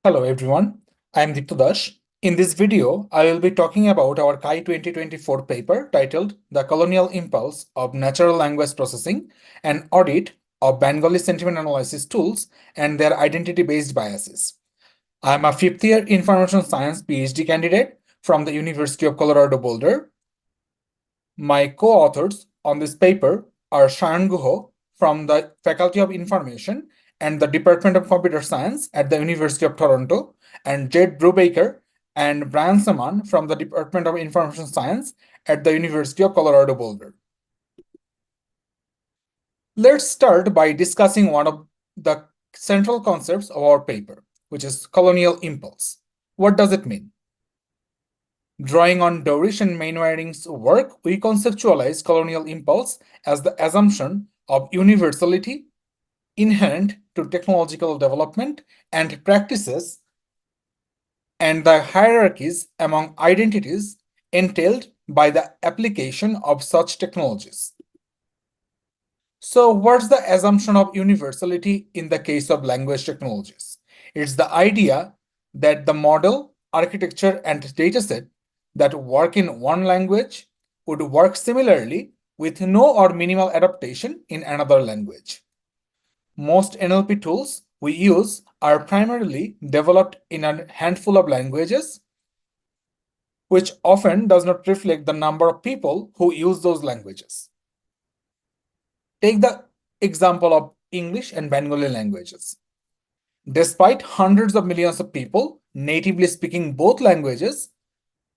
Hello everyone, I am Dipto. In this video, I will be talking about our CHI 2024 paper titled The Colonial Impulse of Natural Language Processing, an Audit of Bengali Sentiment Analysis Tools and Their Identity-Based Biases. I am a fifth-year Information Science PhD candidate from the University of Colorado Boulder. My co-authors on this paper are Shion Guha from the Faculty of Information and the Department of Computer Science at the University of Toronto, and Brubaker and Bryan Semaan from the Department of Information Science at the University of Colorado Boulder. Let's start by discussing one of the central concepts of our paper, which is colonial impulse. What does it mean? Drawing on Dorish and Mainwaring's work, we conceptualize colonial impulse as the assumption of universality inherent to technological development and practices and the hierarchies among identities entailed by the application of such technologies. So, what's the assumption of universality in the case of language technologies? It's the idea that the model, architecture, and dataset that work in one language would work similarly with no or minimal adaptation in another language. Most NLP tools we use are primarily developed in a handful of languages, which often does not reflect the number of people who use those languages. Take the example of English and Bengali languages. Despite hundreds of millions of people natively speaking both languages,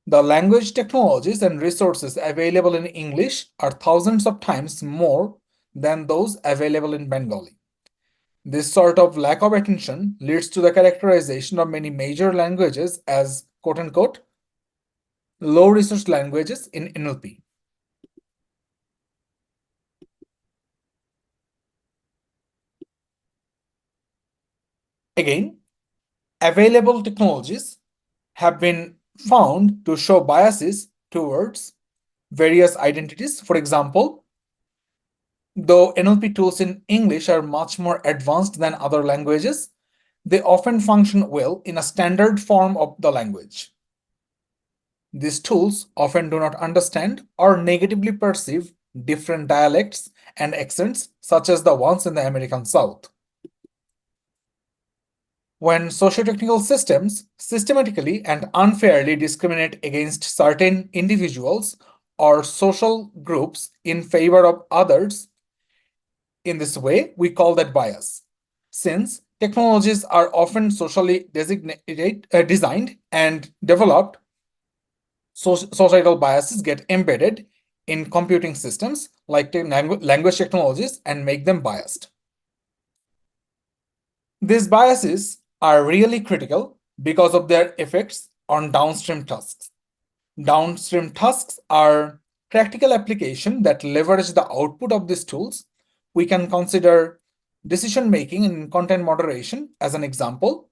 the language technologies and resources available in English are thousands of times more than those available in Bengali. This sort of lack of attention leads to the characterization of many major languages as quote-unquote low-resource languages in NLP. Again, available technologies have been found to show biases towards various identities. For example, though NLP tools in English are much more advanced than other languages, they often function well in a standard form of the language. These tools often do not understand or negatively perceive different dialects and accents, such as the ones in the American South. When sociotechnical systems systematically and unfairly discriminate against certain individuals or social groups in favor of others, in this way, we call that bias. Since technologies are often socially designed and developed, societal biases get embedded in computing systems like language technologies and make them biased. These biases are really critical because of their effects on downstream tasks. Downstream tasks are practical applications that leverage the output of these tools. We can consider decision making and content moderation as an example.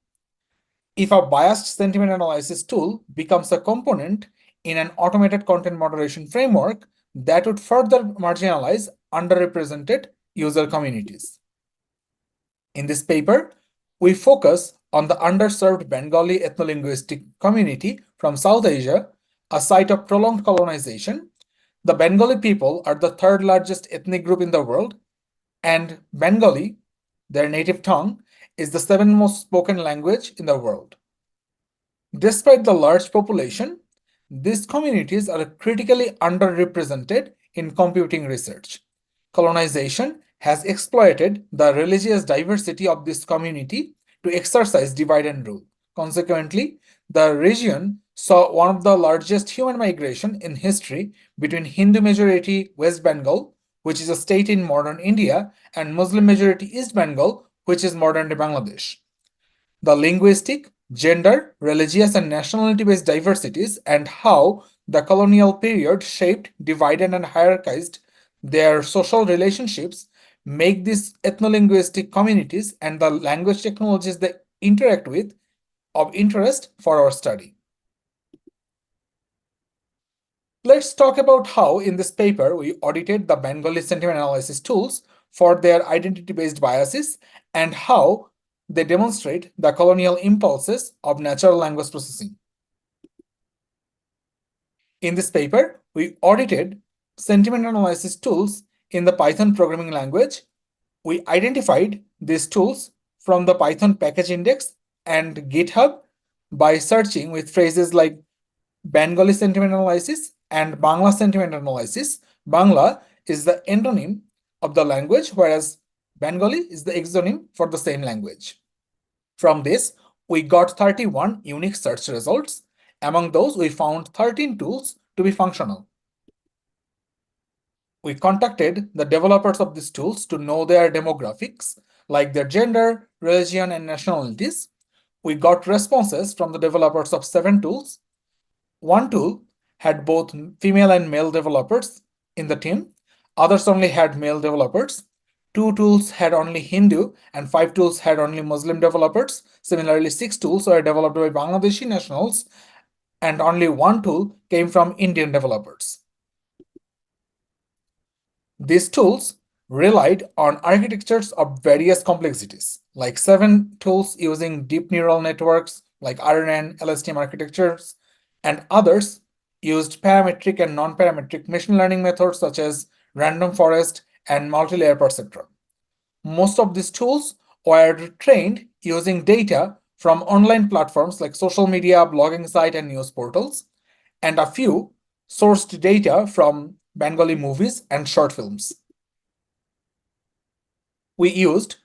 If a biased sentiment analysis tool becomes a component in an automated content moderation framework, that would further marginalize underrepresented user communities. In this paper, we focus on the underserved Bengali ethnolinguistic community from South Asia, a site of prolonged colonization. The Bengali people are the third largest ethnic group in the world, and Bengali, their native tongue, is the seventh most spoken language in the world. Despite the large population, these communities are critically underrepresented in computing research. Colonization has exploited the religious diversity of this community to exercise divide and rule. Consequently, the region saw one of the largest human migration in history between Hindu-majority West Bengal, which is a state in modern India, and Muslim-majority East Bengal, which is modern-day Bangladesh. The linguistic, gender, religious, and nationality-based diversities and how the colonial period shaped, divided, and hierarchized their social relationships make these ethnolinguistic communities and the language technologies they interact with of interest for our study. Let's talk about how in this paper we audited the Bengali sentiment analysis tools for their identity-based biases and how they demonstrate the colonial impulses of natural language processing. In this paper, we audited sentiment analysis tools in the Python programming language. We identified these tools from the Python package index and GitHub by searching with phrases like Bengali sentiment analysis and Bangla sentiment analysis. Bangla is the endonym of the language, whereas Bengali is the exonym for the same language. From this, we got 31 unique search results. Among those, we found 13 tools to be functional. We contacted the developers of these tools to know their demographics, like their gender, religion, and nationalities. We got responses from the developers of 7 tools. One tool had both female and male developers in the team. Others only had male developers. 2 tools had only Hindu and 5 tools had only Muslim developers. Similarly, 6 tools were developed by Bangladeshi nationals and only 1 tool came from Indian developers. These tools relied on architectures of various complexities, like 7 tools using deep neural networks like RNN, LSTM architectures, and others used parametric and non-parametric machine learning methods such as random forest and multi-layer perceptron. Most of these tools were trained using data from online platforms like social media, blogging site, and news portals, and a few sourced data from Bengali movies and short films. We used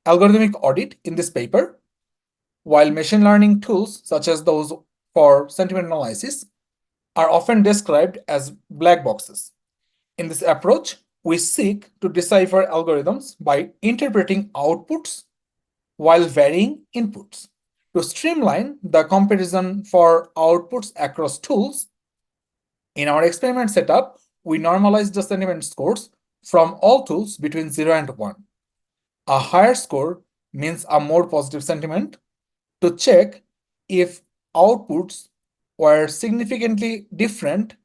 algorithmic audit in this paper, while machine learning tools such as those for sentiment analysis are often described as black boxes. In this approach, we seek to decipher algorithms by interpreting outputs while varying inputs. To streamline the comparison for outputs across tools, in our experiment setup, we normalized the sentiment scores from all tools between 0 and 1. A higher score means a more positive sentiment. To check if outputs were significantly different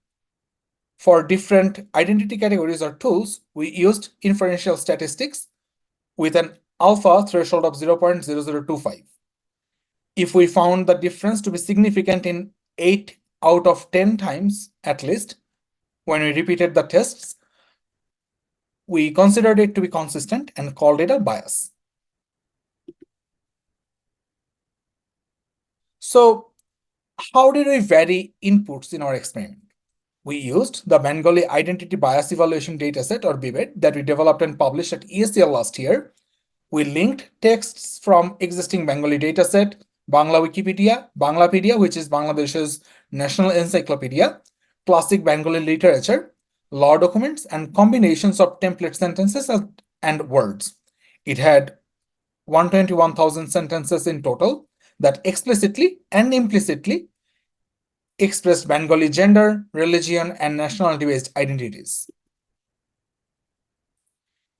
for different identity categories or tools, we used inferential statistics with an alpha threshold of 0.0025. If we found the difference to be significant in 8 out of 10 times at least, when we repeated the tests, we considered it to be consistent and called it a bias. So, how did we vary inputs in our experiment? We used the Bengali Identity Bias Evaluation Dataset, or BIBET, that we developed and published at ESL last year. We linked texts from existing Bengali dataset, Bangla Wikipedia, Banglapedia, which is Bangladesh's national encyclopedia, classic Bengali literature, law documents, and combinations of template sentences and words. It had 121,000 sentences in total that explicitly and implicitly expressed Bengali gender, religion, and nationality-based identities.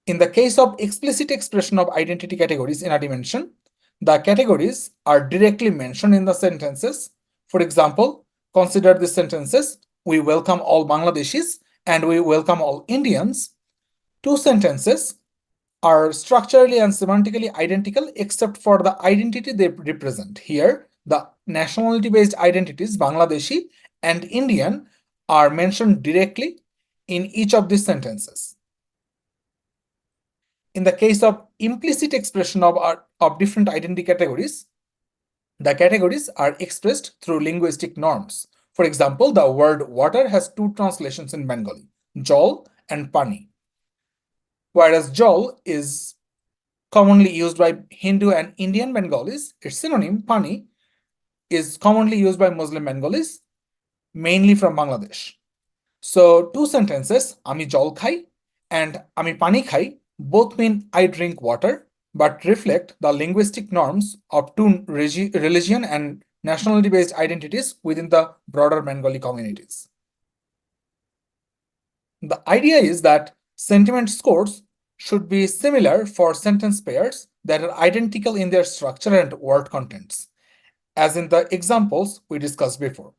In the case of explicit expression of identity categories in a dimension, the categories are directly mentioned in the sentences. For example, consider the sentences, we welcome all Bangladeshis and we welcome all Indians. 2 sentences are structurally and semantically identical except for the identity they represent. Here, the nationality-based identities, Bangladeshi and Indian, are mentioned directly in each of these sentences. In the case of implicit expression of different identity categories, the categories are expressed through linguistic norms. For example, the word water has 2 translations in Bengali, jol and pani. Whereas jol is commonly used by Hindu and Indian Bengalis, its synonym, pani, is commonly used by Muslim Bengalis, mainly from Bangladesh. So 2 sentences, ami jol khai and ami pani khai, both mean I drink water, but reflect the linguistic norms of 2 religion and nationality-based identities within the broader Bengali communities. The idea is that sentiment scores should be similar for sentence pairs that are identical in their structure and word contents, as in the examples we discussed before.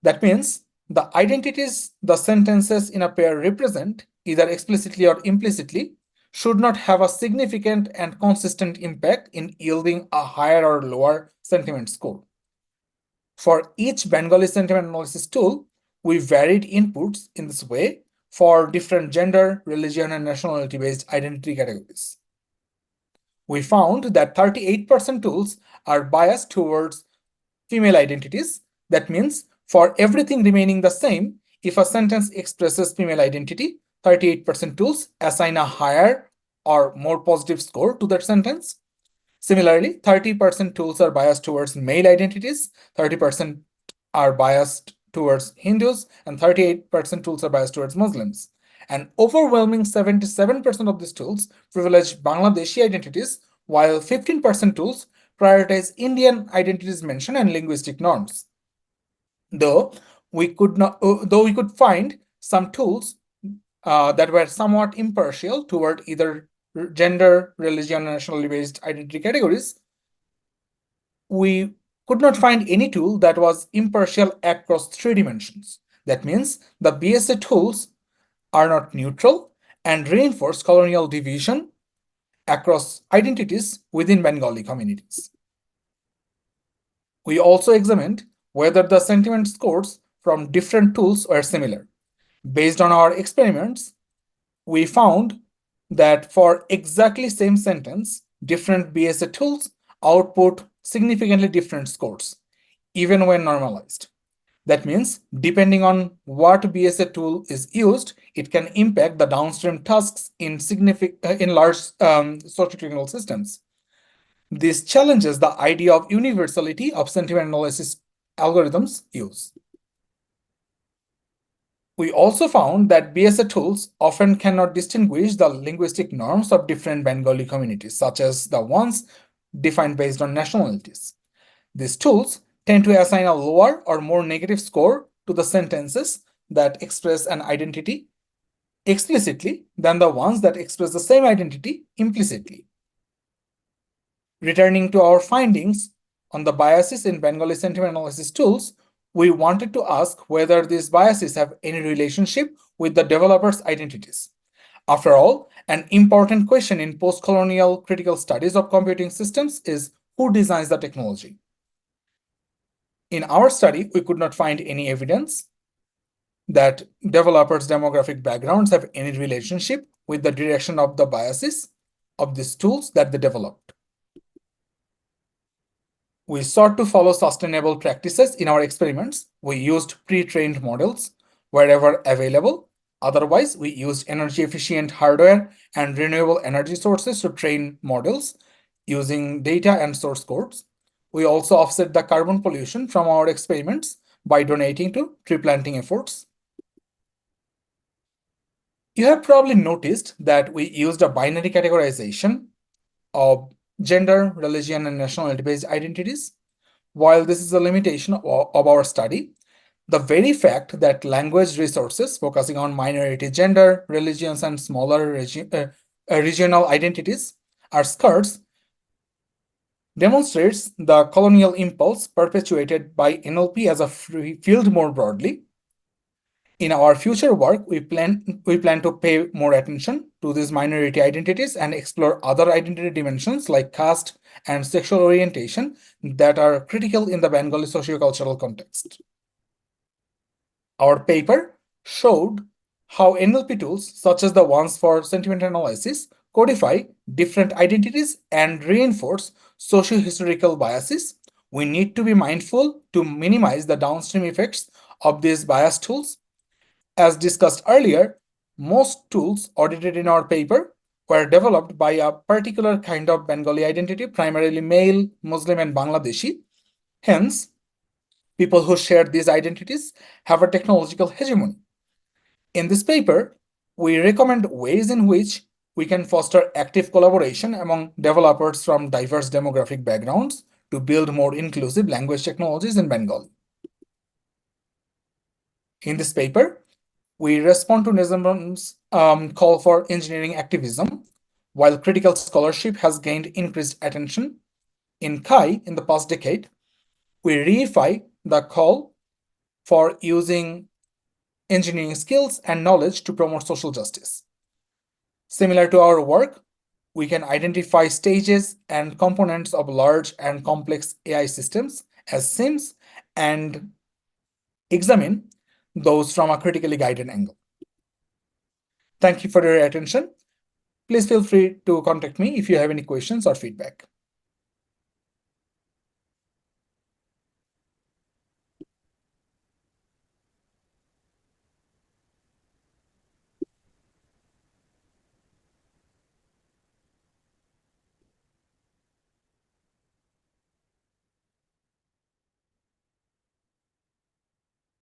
That means the identities the sentences in a pair represent, either explicitly or implicitly, should not have a significant and consistent impact in yielding a higher or lower sentiment score. For each Bengali sentiment analysis tool, we varied inputs in this way for different gender, religion, and nationality based identity categories. We found that 38% tools are biased towards female identities. That means for everything remaining the same, if a sentence expresses female identity, 38% tools assign a higher or more positive score to that sentence. Similarly, 30% tools are biased towards male identities, 30% are biased towards Hindus, and 38% tools are biased towards Muslims. An overwhelming 77% of these tools privilege Bangladeshi identities, while 15% tools prioritize Indian identities mention and linguistic norms. Though we could find some tools that were somewhat impartial toward either gender, religion, and nationally based identity categories, we could not find any tool that was impartial across 3 dimensions. That means the BSA tools are not neutral and reinforce colonial division across identities within Bengali communities. We also examined whether the sentiment scores from different tools were similar. Based on our experiments, we found that for exactly same sentence, different BSA tools output significantly different scores, even when normalized. That means, depending on what BSA tool is used, it can impact the downstream tasks in large sociotechnical systems. This challenges the idea of universality of sentiment analysis algorithms use. We also found that BSA tools often cannot distinguish the linguistic norms of different Bengali communities, such as the ones defined based on nationalities. These tools tend to assign a lower or more negative score to the sentences that express an identity explicitly than the ones that express the same identity implicitly. Returning to our findings on the biases in Bengali sentiment analysis tools, we wanted to ask whether these biases have any relationship with the developers' identities. After all, an important question in post-colonial critical studies of computing systems is who designs the technology. In our study, we could not find any evidence that developers' demographic backgrounds have any relationship with the direction of the biases of these tools that they developed. We sought to follow sustainable practices in our experiments. We used pre-trained models wherever available. Otherwise, we used energy-efficient hardware and renewable energy sources to train models using data and source codes. We also offset the carbon pollution from our experiments by donating to tree planting efforts. You have probably noticed that we used a binary categorization of gender, religion, and nationality-based identities. While this is a limitation of our study, the very fact that language resources focusing on minority gender, religions, and smaller regional identities are scarce demonstrates the colonial impulse perpetuated by NLP as a field more broadly. In our future work, we plan to pay more attention to these minority identities and explore other identity dimensions like caste and sexual orientation that are critical in the Bengali sociocultural context. Our paper showed how NLP tools, such as the ones for sentiment analysis, codify different identities and reinforce sociohistorical biases. We need to be mindful to minimize the downstream effects of these bias tools. As discussed earlier, most tools audited in our paper were developed by a particular kind of Bengali identity, primarily male, Muslim, and Bangladeshi. Hence, people who share these identities have a technological hegemony. In this paper, we recommend ways in which we can foster active collaboration among developers from diverse demographic backgrounds to build more inclusive language technologies in Bengali. In this paper, we respond to Nizam's call for engineering activism. While critical scholarship has gained increased attention in CHI in the past decade, we reify the call for using engineering skills and knowledge to promote social justice. Similar to our work, we can identify stages and components of large and complex AI systems as SIMs and examine those from a critically guided angle. Thank you for your attention. Please feel free to contact me if you have any questions or feedback.